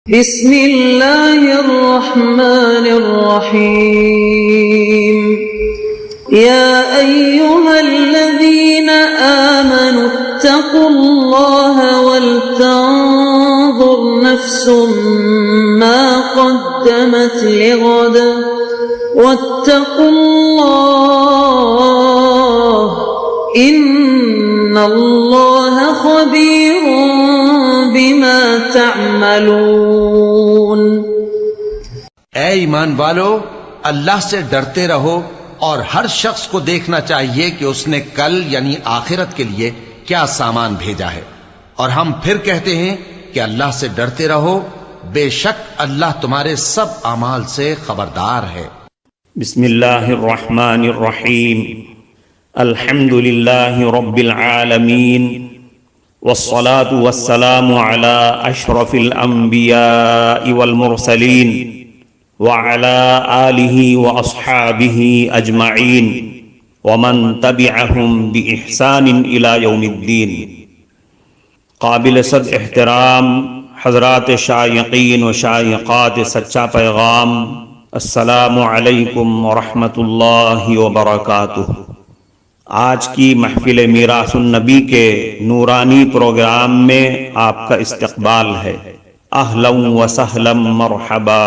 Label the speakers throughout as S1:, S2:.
S1: بسم اللہ الرحمن الرحیم یا ایہا الذین آمنوا اتقوا اللہ ولتنظر نفس ما قدمت لغد واتقوا اللہ ان اللہ خبیر بما تعملون۔
S2: اے ایمان والو، اللہ سے ڈرتے رہو اور ہر شخص کو دیکھنا چاہیے کہ اس نے کل یعنی آخرت کے لیے کیا سامان بھیجا ہے، اور ہم پھر کہتے ہیں کہ اللہ سے ڈرتے رہو، بے شک اللہ تمہارے سب اعمال سے خبردار ہے۔
S3: بسم اللہ الرحمن الرحیم، الحمد للہ رب العالمین، والصلاة والسلام على اشرف الانبیاء والمرسلین وعلى آلہ واصحابہ اجمعین ومن تبعہم بإحسان الى یوم الدین۔ قابل صد احترام حضرات شائقین و شائقات سچا پیغام، السلام علیکم ورحمۃ اللہ وبرکاتہ۔ آج کی محفل میراث النبی کے نورانی پروگرام میں آپ کا استقبال ہے۔ اہلا و سہلا مرحبا۔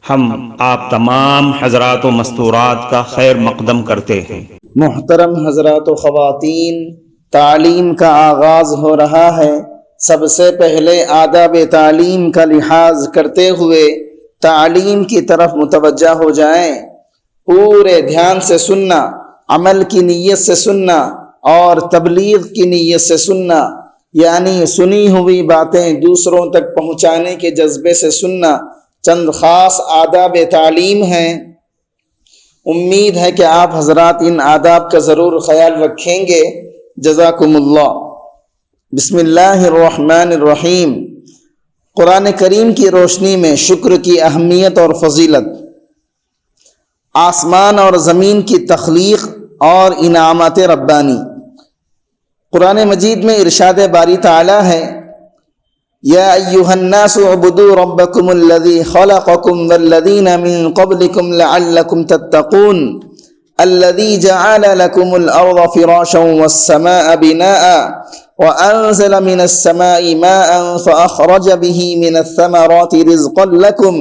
S3: ہم آپ تمام حضرات و مستورات کا خیر مقدم کرتے ہیں۔
S4: محترم حضرات و خواتین، تعلیم کا آغاز ہو رہا ہے۔ سب سے پہلے آداب تعلیم کا لحاظ کرتے ہوئے تعلیم کی طرف متوجہ ہو جائیں۔ پورے دھیان سے سننا، عمل کی نیت سے سننا اور تبلیغ کی نیت سے سننا، یعنی سنی ہوئی باتیں دوسروں تک پہنچانے کے جذبے سے سننا، چند خاص آداب تعلیم ہیں۔ امید ہے کہ آپ حضرات ان آداب کا ضرور خیال رکھیں گے۔ جزاکم اللہ۔ بسم اللہ الرحمن الرحیم۔ قرآن کریم کی روشنی میں شکر کی اہمیت اور فضیلت، آسمان اور زمین کی تخلیق اور انعامات ربانی۔ قرآن مجید میں ارشاد باری تعالی ہے، یا ایھا الناس اعبدوا ربکم الذی خلقکم والذین من قبلکم لعلکم تتقون الذی جعل لکم الارض فراشا والسماء بناء وانزل من السماء ماء فاخرج به من الثمرات رزقا لکم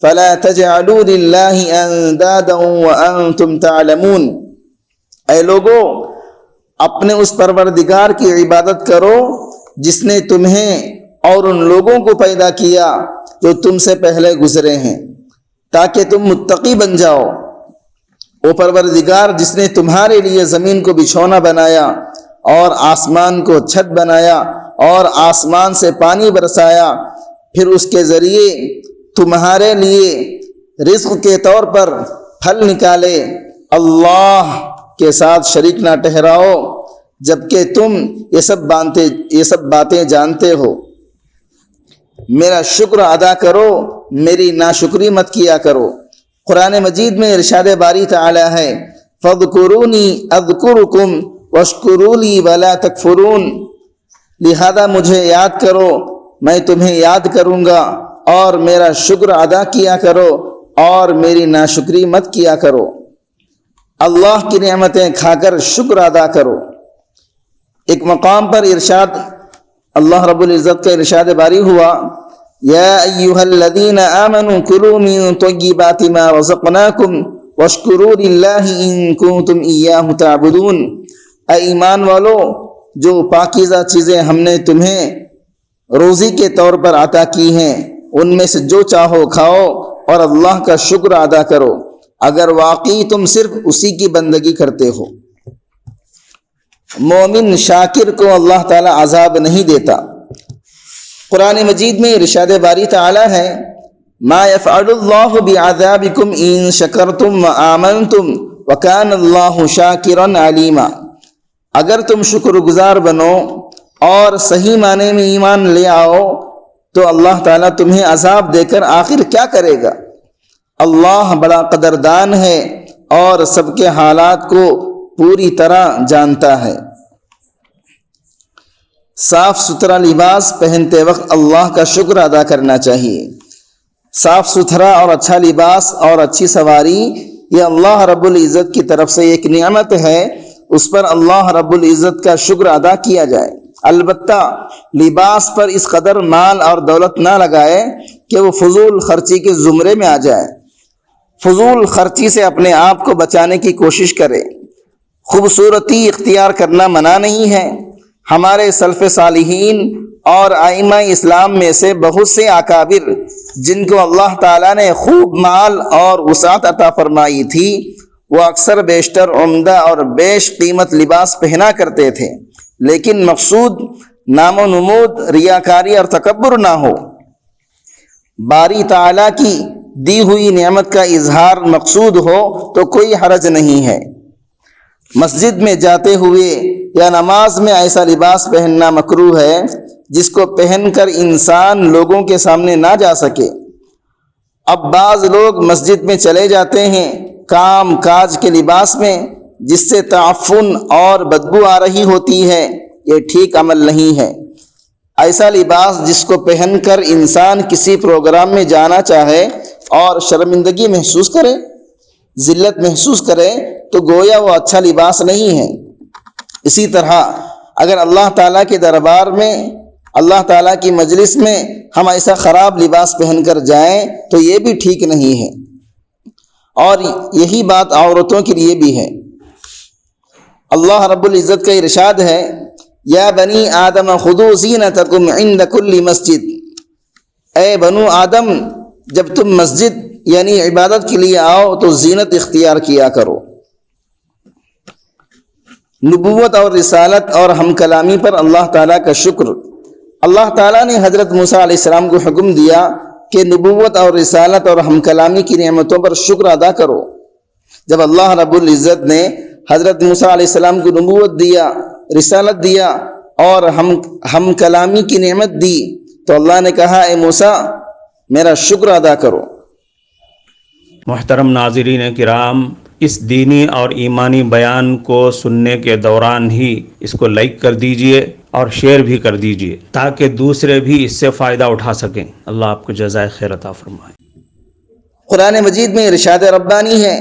S4: فلا تجعلوا للہ اندادا وانتم تعلمون۔ اے لوگو، اپنے اس پروردگار کی عبادت کرو جس نے تمہیں اور ان لوگوں کو پیدا کیا جو تم سے پہلے گزرے ہیں، تاکہ تم متقی بن جاؤ۔ وہ پروردگار جس نے تمہارے لیے زمین کو بچھونا بنایا اور آسمان کو چھت بنایا اور آسمان سے پانی برسایا، پھر اس کے ذریعے تمہارے لیے رزق کے طور پر پھل نکالے، اللہ کے ساتھ شریک نہ ٹھہراؤ جبکہ تم یہ سب باتیں جانتے ہو۔ میرا شکر ادا کرو، میری ناشکری مت کیا کرو۔ قرآن مجید میں ارشاد باری تعالی ہے، فاذکرونی اذکرکم واشکروا لی ولا تکفرون۔ لہذا مجھے یاد کرو، میں تمہیں یاد کروں گا، اور میرا شکر ادا کیا کرو اور میری ناشکری مت کیا کرو۔ اللہ کی نعمتیں کھا کر شکر ادا کرو۔ ایک مقام پر ارشاد اللہ رب العزت کا ارشاد باری ہوا، یا ایھا الذین آمنوا کلوا من طیبات ما رزقناکم واشکروا للہ ان کنتم ایاہ تعبدون۔ اے ایمان والو، جو پاکیزہ چیزیں ہم نے تمہیں روزی کے طور پر عطا کی ہیں، ان میں سے جو چاہو کھاؤ اور اللہ کا شکر ادا کرو، اگر واقعی تم صرف اسی کی بندگی کرتے ہو۔ مومن شاکر کو اللہ تعالی عذاب نہیں دیتا۔ قرآن مجید میں ارشاد باری تعالی ہے، ما یفعل اللہ بعذابکم ان شکرتم وآمنتم وکان اللہ شاکرا علیما۔ اگر تم شکر گزار بنو اور صحیح معنی میں ایمان لے آؤ تو اللہ تعالیٰ تمہیں عذاب دے کر آخر کیا کرے گا؟ اللہ بڑا قدردان ہے اور سب کے حالات کو پوری طرح جانتا ہے۔ صاف ستھرا لباس پہنتے وقت اللہ کا شکر ادا کرنا چاہیے۔ صاف ستھرا اور اچھا لباس اور اچھی سواری یہ اللہ رب العزت کی طرف سے ایک نعمت ہے، اس پر اللہ رب العزت کا شکر ادا کیا جائے۔ البتہ لباس پر اس قدر مال اور دولت نہ لگائے کہ وہ فضول خرچی کے زمرے میں آ جائے۔ فضول خرچی سے اپنے آپ کو بچانے کی کوشش کرے۔ خوبصورتی اختیار کرنا منع نہیں ہے۔ ہمارے سلف صالحین اور ائمہ اسلام میں سے بہت سے اکابر جن کو اللہ تعالیٰ نے خوب مال اور وسعت عطا فرمائی تھی، وہ اکثر بیشتر عمدہ اور بیش قیمت لباس پہنا کرتے تھے، لیکن مقصود نام و نمود، ریاکاری اور تکبر نہ ہو۔ باری تعالیٰ کی دی ہوئی نعمت کا اظہار مقصود ہو تو کوئی حرج نہیں ہے۔ مسجد میں جاتے ہوئے یا نماز میں ایسا لباس پہننا مکروہ ہے جس کو پہن کر انسان لوگوں کے سامنے نہ جا سکے۔ اب بعض لوگ مسجد میں چلے جاتے ہیں کام کاج کے لباس میں، جس سے تعفن اور بدبو آ رہی ہوتی ہے، یہ ٹھیک عمل نہیں ہے۔ ایسا لباس جس کو پہن کر انسان کسی پروگرام میں جانا چاہے اور شرمندگی محسوس کرے، ذلت محسوس کرے، تو گویا وہ اچھا لباس نہیں ہے۔ اسی طرح اگر اللہ تعالیٰ کے دربار میں، اللہ تعالیٰ کی مجلس میں ہم ایسا خراب لباس پہن کر جائیں تو یہ بھی ٹھیک نہیں ہے، اور یہی بات عورتوں کے لیے بھی ہے۔ اللہ رب العزت کا ارشاد ہے، یا بنی آدم خذوا زینتکم عند کل مسجد، اے بنو آدم جب تم مسجد یعنی عبادت کے لیے آؤ تو زینت اختیار کیا کرو۔ نبوت اور رسالت اور ہم کلامی پر اللہ تعالیٰ کا شکر۔ اللہ تعالیٰ نے حضرت موسیٰ علیہ السلام کو حکم دیا کہ نبوت اور رسالت اور ہم کلامی کی نعمتوں پر شکر ادا کرو۔ جب اللہ رب العزت نے حضرت موسیٰ علیہ السلام کو نبوت دیا، رسالت دیا اور ہم کلامی کی نعمت دی، تو اللہ نے کہا اے موسیٰ میرا شکر ادا کرو۔
S3: محترم ناظرین کرام، اس دینی اور ایمانی بیان کو سننے کے دوران ہی اس کو لائک کر دیجئے اور شیئر بھی کر دیجئے تاکہ دوسرے بھی اس سے فائدہ اٹھا سکیں۔ اللہ آپ کو جزائے خیر عطا فرمائے۔
S4: قرآن مجید میں ارشاد ربانی ہے،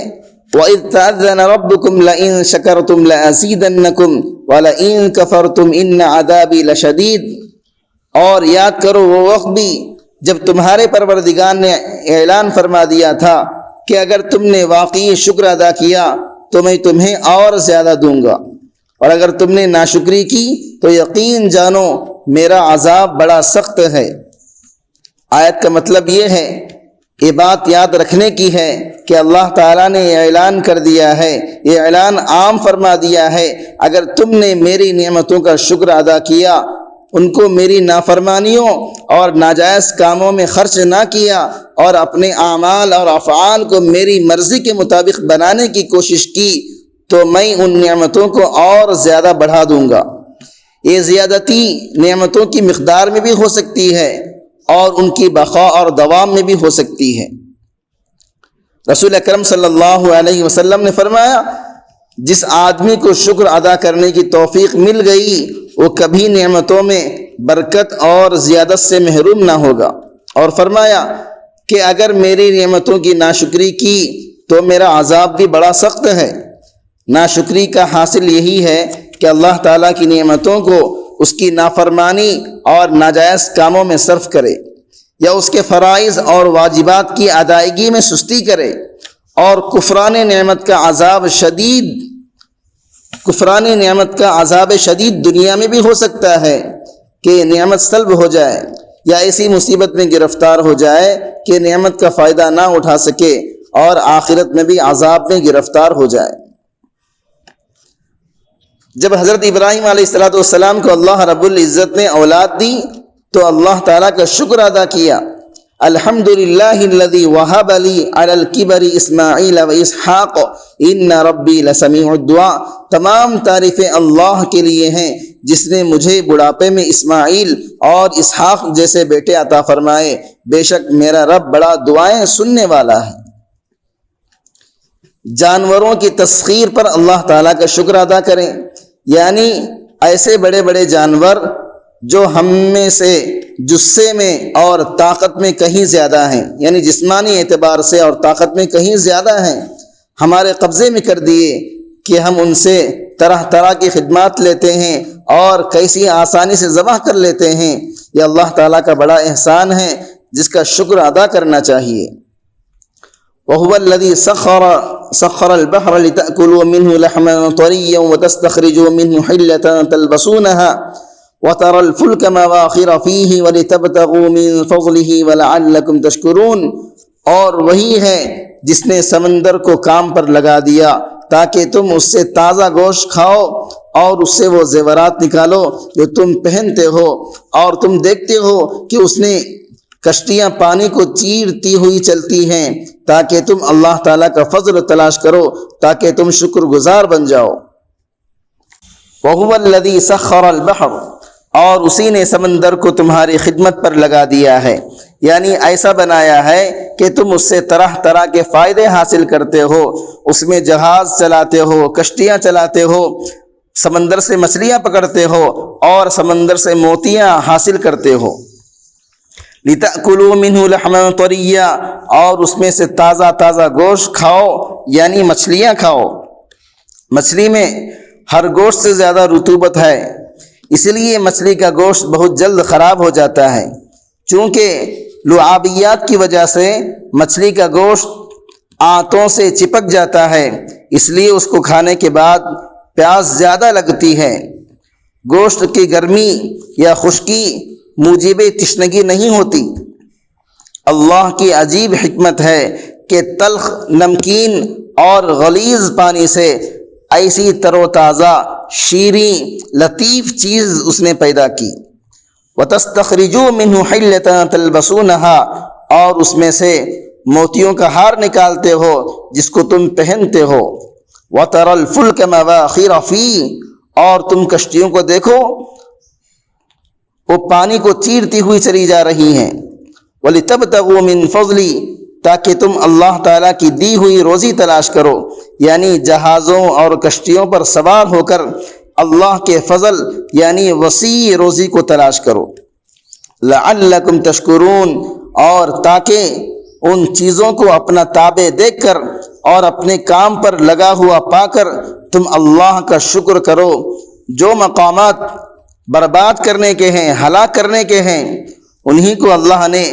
S4: وَإِذْ تَأَذَّنَ رَبُّكُمْ لَئِن شَكَرْتُمْ لَأَزِيدَنَّكُمْ وَلَئِن كَفَرْتُمْ إِنَّ عَذَابِي لَشَدِيدٌ، اور یاد کرو وہ وقت بھی جب تمہارے پروردگار نے اعلان فرما دیا تھا کہ اگر تم نے واقعی شکر ادا کیا تو میں تمہیں اور زیادہ دوں گا، اور اگر تم نے ناشکری کی تو یقین جانو میرا عذاب بڑا سخت ہے۔ آیت کا مطلب یہ ہے، یہ بات یاد رکھنے کی ہے کہ اللہ تعالیٰ نے یہ اعلان کر دیا ہے، یہ اعلان عام فرما دیا ہے، اگر تم نے میری نعمتوں کا شکر ادا کیا، ان کو میری نافرمانیوں اور ناجائز کاموں میں خرچ نہ کیا اور اپنے اعمال اور افعال کو میری مرضی کے مطابق بنانے کی کوشش کی، تو میں ان نعمتوں کو اور زیادہ بڑھا دوں گا۔ یہ زیادتی نعمتوں کی مقدار میں بھی ہو سکتی ہے اور ان کی بقا اور دوام میں بھی ہو سکتی ہے۔ رسول اکرم صلی اللہ علیہ وسلم نے فرمایا، جس آدمی کو شکر ادا کرنے کی توفیق مل گئی وہ کبھی نعمتوں میں برکت اور زیادت سے محروم نہ ہوگا، اور فرمایا کہ اگر میری نعمتوں کی ناشکری کی تو میرا عذاب بھی بڑا سخت ہے۔ ناشکری کا حاصل یہی ہے کہ اللہ تعالیٰ کی نعمتوں کو اس کی نافرمانی اور ناجائز کاموں میں صرف کرے، یا اس کے فرائض اور واجبات کی ادائیگی میں سستی کرے، اور کفران نعمت کا عذاب شدید دنیا میں بھی ہو سکتا ہے کہ نعمت سلب ہو جائے، یا ایسی مصیبت میں گرفتار ہو جائے کہ نعمت کا فائدہ نہ اٹھا سکے اور آخرت میں بھی عذاب میں گرفتار ہو جائے۔ جب حضرت ابراہیم علیہ السلام کو اللہ رب العزت نے اولاد دی تو اللہ تعالیٰ کا شکر ادا کیا۔ الحمدللہ الذی وہب لی علی الکبر اسماعیل و اسحاق ان ربی لسمیع الدعاء، تمام تعریفیں اللہ کے لیے ہیں جس نے مجھے بڑھاپے میں اسماعیل اور اسحاق جیسے بیٹے عطا فرمائے، بے شک میرا رب بڑا دعائیں سننے والا ہے۔ جانوروں کی تسخیر پر اللہ تعالیٰ کا شکر ادا کریں، یعنی ایسے بڑے بڑے جانور جو ہم میں سے جسے میں اور طاقت میں کہیں زیادہ ہیں، یعنی جسمانی اعتبار سے اور طاقت میں کہیں زیادہ ہیں، ہمارے قبضے میں کر دیے کہ ہم ان سے طرح طرح کی خدمات لیتے ہیں اور کیسی آسانی سے ذبح کر لیتے ہیں۔ یہ اللہ تعالیٰ کا بڑا احسان ہے جس کا شکر ادا کرنا چاہیے۔ وَهُوَ الَّذِي سَخَّرَ الْبَحْرَ لِتَأْكُلُوا مِنْهُ لَحْمًا طَرِيًّا وَتَسْتَخْرِجُوا مِنْهُ حِلْيَةً تَلْبَسُونَهَا وَتَرَى الْفُلْكَ مَوَاخِرَ فِيهِ وَلِتَبْتَغُوا مِنْ فَضْلِهِ وَلَعَلَّكُمْ تَشْكُرُونَ، اور وہی ہے جس نے سمندر کو کام پر لگا دیا تاکہ تم اس سے تازہ گوشت کھاؤ اور اس سے وہ زیورات نکالو جو تم پہنتے ہو، اور تم دیکھتے ہو کہ اس نے کشتیاں پانی کو چیرتی ہوئی چلتی ہیں تاکہ تم اللہ تعالیٰ کا فضل تلاش کرو، تاکہ تم شکر گزار بن جاؤ۔ وَهُوَ الَّذِي سَخَّرَ الْبَحْرَ، اور اسی نے سمندر کو تمہاری خدمت پر لگا دیا ہے، یعنی ایسا بنایا ہے کہ تم اس سے طرح طرح کے فائدے حاصل کرتے ہو، اس میں جہاز چلاتے ہو، کشتیاں چلاتے ہو، سمندر سے مچھلیاں پکڑتے ہو اور سمندر سے موتیاں حاصل کرتے ہو۔ لِتَأْكُلُوا مِنْهُ لَحْمًا طَرِيًّا، اور اس میں سے تازہ تازہ گوشت کھاؤ، یعنی مچھلیاں کھاؤ۔ مچھلی میں ہر گوشت سے زیادہ رطوبت ہے، اس لیے مچھلی کا گوشت بہت جلد خراب ہو جاتا ہے۔ چونکہ لعابیات کی وجہ سے مچھلی کا گوشت آنتوں سے چپک جاتا ہے، اس لیے اس کو کھانے کے بعد پیاس زیادہ لگتی ہے۔ گوشت کی گرمی یا خشکی موجب تشنگی نہیں ہوتی۔ اللہ کی عجیب حکمت ہے کہ تلخ، نمکین اور غلیظ پانی سے ایسی تر و تازہ، شیریں، لطیف چیز اس نے پیدا کی۔ وَتَسْتَخْرِجُوا مِنْهُ حِلْيَةً تَلْبَسُونَهَا، اور اس میں سے موتیوں کا ہار نکالتے ہو جس کو تم پہنتے ہو۔ وَتَرَى الْفُلْكَ مَوَاخِرَ فِيهِ، اور تم کشتیوں کو دیکھو، وہ پانی کو چیرتی ہوئی چلی جا رہی ہیں۔ وَلِتَبْتَغُوا مِنْ فَضْلِهِ، تاکہ تم اللہ تعالیٰ کی دی ہوئی روزی تلاش کرو، یعنی جہازوں اور کشتیوں پر سوار ہو کر اللہ کے فضل یعنی وسیع روزی کو تلاش کرو۔ لَعَلَّكُمْ تَشْكُرُونَ، اور تاکہ ان چیزوں کو اپنا تابع دیکھ کر اور اپنے کام پر لگا ہوا پا کر تم اللہ کا شکر کرو۔ جو مقامات برباد کرنے کے ہیں، ہلاک کرنے کے ہیں، انہی کو اللہ نے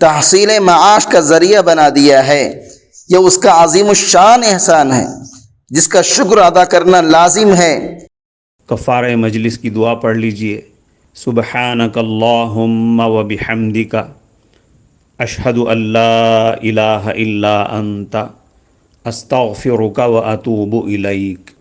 S4: تحصیل معاش کا ذریعہ بنا دیا ہے۔ یہ اس کا عظیم الشان احسان ہے جس کا شکر ادا کرنا لازم ہے۔
S3: کفارہ مجلس کی دعا پڑھ لیجئے۔ سبحانک اللہم و بحمدک، اشہد ان لا الہ الا انت، استغفرک و اتوب الیک۔